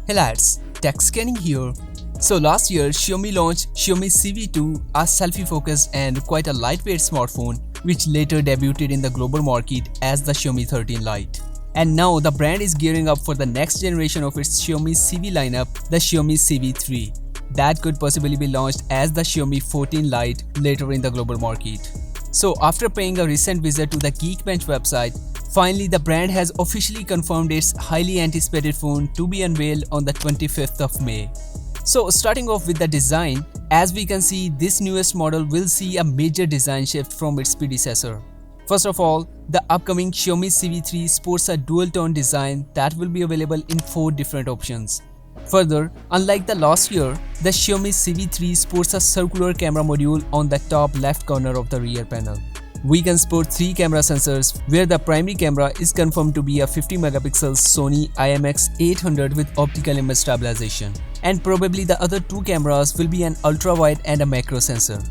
Hey lads, TechScanning here. So last year, Xiaomi launched Xiaomi Civi 2, a selfie-focused and quite a lightweight smartphone, which later debuted in the global market as the Xiaomi 13 Lite. And now the brand is gearing up for the next generation of its Xiaomi Civi lineup, the Xiaomi Civi 3. That could possibly be launched as the Xiaomi 14 Lite later in the global market. So after paying a recent visit to the Geekbench website, finally the brand has officially confirmed its highly anticipated phone to be unveiled on the 25th of May. So starting off with the design, as we can see, this newest model will see a major design shift from its predecessor. First of all, the upcoming Xiaomi Civi 3 sports a dual-tone design that will be available in 4 different options. Further, unlike the last year, the Xiaomi Civi 3 sports a circular camera module on the top left corner of the rear panel. We can sport 3 camera sensors, where the primary camera is confirmed to be a 50-megapixel Sony IMX800 with optical image stabilization, and probably the other 2 cameras will be an ultra-wide and a macro sensor.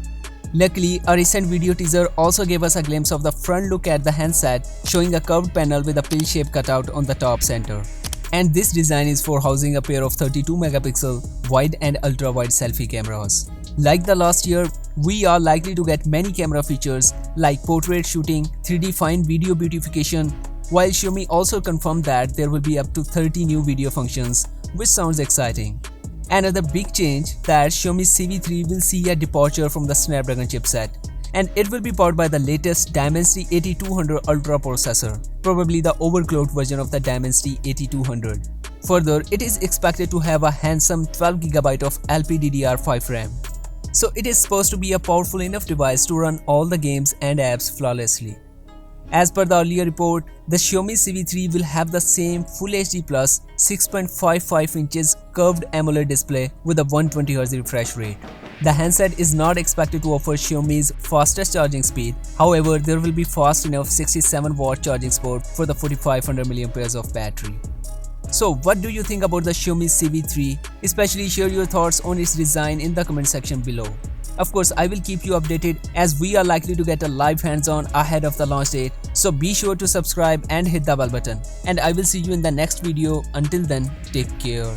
Luckily, a recent video teaser also gave us a glimpse of the front look at the handset, showing a curved panel with a pill-shaped cutout on the top center. And this design is for housing a pair of 32-megapixel wide and ultra-wide selfie cameras. Like the last year, we are likely to get many camera features like portrait shooting, 3D fine video beautification, while Xiaomi also confirmed that there will be up to 30 new video functions, which sounds exciting. Another big change that Xiaomi Civi 3 will see a departure from the Snapdragon chipset, and it will be powered by the latest Dimensity 8200 Ultra processor, probably the overclocked version of the Dimensity 8200. Further, it is expected to have a handsome 12GB of LPDDR5 RAM. So it is supposed to be a powerful enough device to run all the games and apps flawlessly. As per the earlier report, the Xiaomi Civi 3 will have the same Full HD Plus 6.55 inches curved AMOLED display with a 120Hz refresh rate. The handset is not expected to offer Xiaomi's fastest charging speed. However, there will be fast enough 67-watt charging support for the 4500 mAh of battery. So what do you think about the Xiaomi Civi 3? Especially share your thoughts on its design in the comment section below. Of course, I will keep you updated as we are likely to get a live hands-on ahead of the launch date. So be sure to subscribe and hit the bell button. And I will see you in the next video. Until then, take care.